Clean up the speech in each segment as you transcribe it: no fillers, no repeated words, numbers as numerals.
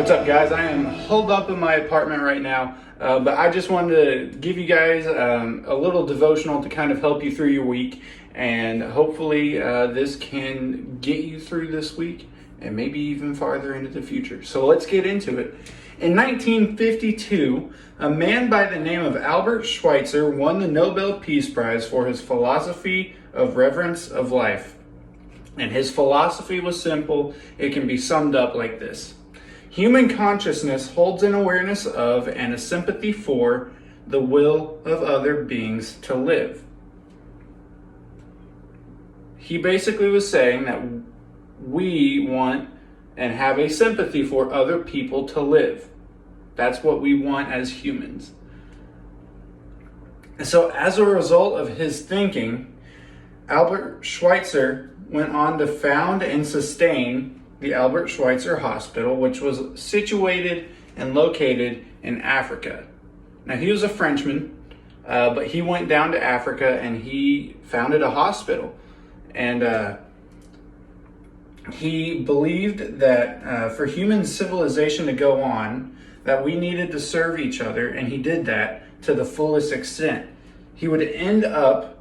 What's up, guys? I am holed up in my apartment right now, but I just wanted to give you guys a little devotional to kind of help you through your week, and hopefully this can get you through this week and maybe even farther into the future. So let's get into it. In 1952, a man by the name of Albert Schweitzer won the Nobel Peace Prize for his philosophy of reverence of life. And his philosophy was simple. It can be summed up like this: human consciousness holds an awareness of and a sympathy for the will of other beings to live. He basically was saying that we want and have a sympathy for other people to live. That's what we want as humans. And so as a result of his thinking, Albert Schweitzer went on to found and sustain the Albert Schweitzer Hospital, which was situated and located in Africa. Now, he was a Frenchman, but he went down to Africa and he founded a hospital. And he believed that for human civilization to go on, that we needed to serve each other, and he did that to the fullest extent. He would end up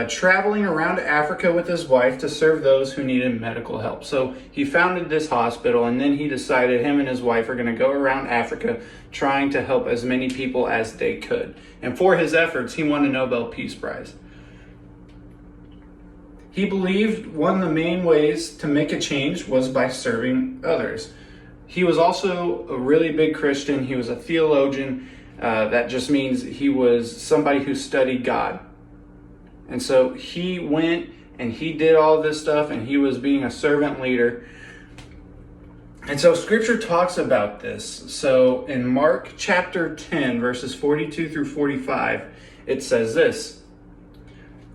traveling around Africa with his wife to serve those who needed medical help. So he founded this hospital, and then he decided him and his wife are going to go around Africa trying to help as many people as they could. And for his efforts, he won a Nobel Peace Prize. He believed one of the main ways to make a change was by serving others. He was also a really big Christian. He was a theologian. That just means he was somebody who studied God. And so he went and he did all this stuff, and he was being a servant leader. And so scripture talks about this. So in Mark chapter 10, verses 42 through 45, it says this: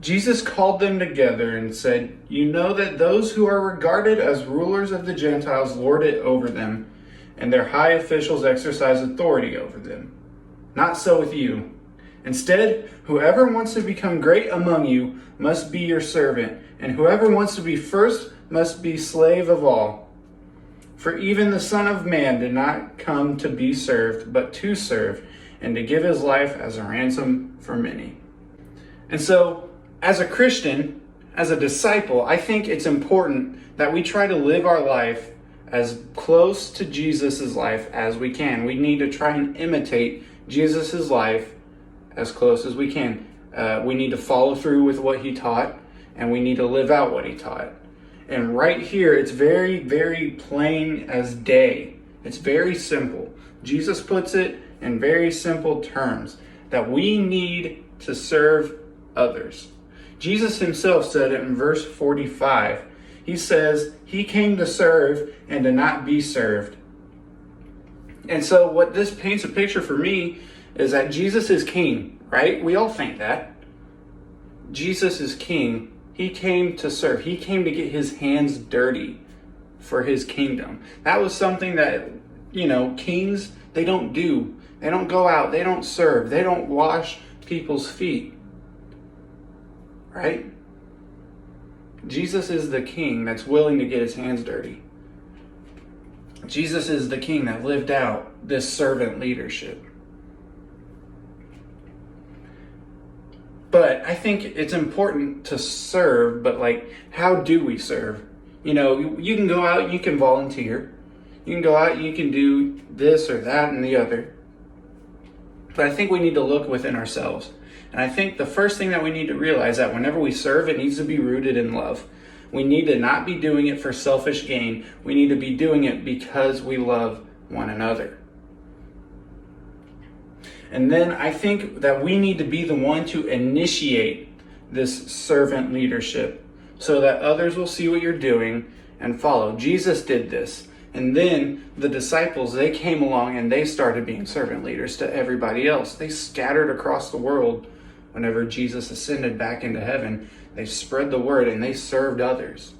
Jesus called them together and said, "You know that those who are regarded as rulers of the Gentiles lord it over them, and their high officials exercise authority over them. Not so with you. Instead, whoever wants to become great among you must be your servant, and whoever wants to be first must be slave of all. For even the Son of Man did not come to be served, but to serve, and to give his life as a ransom for many." And so, as a Christian, as a disciple, I think it's important that we try to live our life as close to Jesus' life as we can. We need to try and imitate Jesus' life as close as we can. We need to follow through with what he taught, and we need to live out what he taught. And right here, it's very, very plain as day. It's very simple. Jesus puts it in very simple terms, that we need to serve others. Jesus himself said it in verse 45. He says, he came to serve and to not be served. And so what this paints a picture for me is that Jesus is king, right? We all think that. Jesus is king. He came to serve. He came to get his hands dirty for his kingdom. That was something that, kings, they don't do. They don't go out. They don't serve. They don't wash people's feet. Right? Jesus is the king that's willing to get his hands dirty. Jesus is the king that lived out this servant leadership. But I think it's important to serve, but how do we serve? You can go out, you can volunteer. You can go out, you can do this or that and the other. But I think we need to look within ourselves. And I think the first thing that we need to realize that whenever we serve, it needs to be rooted in love. We need to not be doing it for selfish gain. We need to be doing it because we love one another. And then I think that we need to be the one to initiate this servant leadership so that others will see what you're doing and follow. Jesus did this. And then the disciples, they came along and they started being servant leaders to everybody else. They scattered across the world. Whenever Jesus ascended back into heaven, they spread the word and they served others.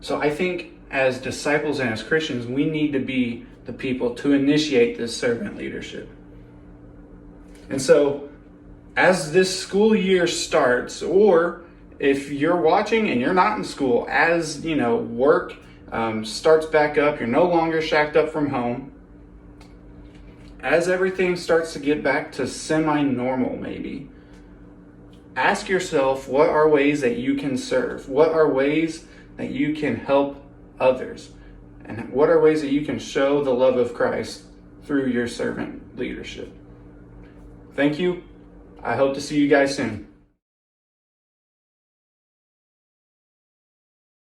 So I think as disciples and as Christians, we need to be the people to initiate this servant leadership. And so as this school year starts, or if you're watching and you're not in school, as work starts back up, you're no longer shacked up from home. As everything starts to get back to semi-normal, maybe, ask yourself, what are ways that you can serve? What are ways that you can help others? And what are ways that you can show the love of Christ through your servant leadership? Thank you. I hope to see you guys soon.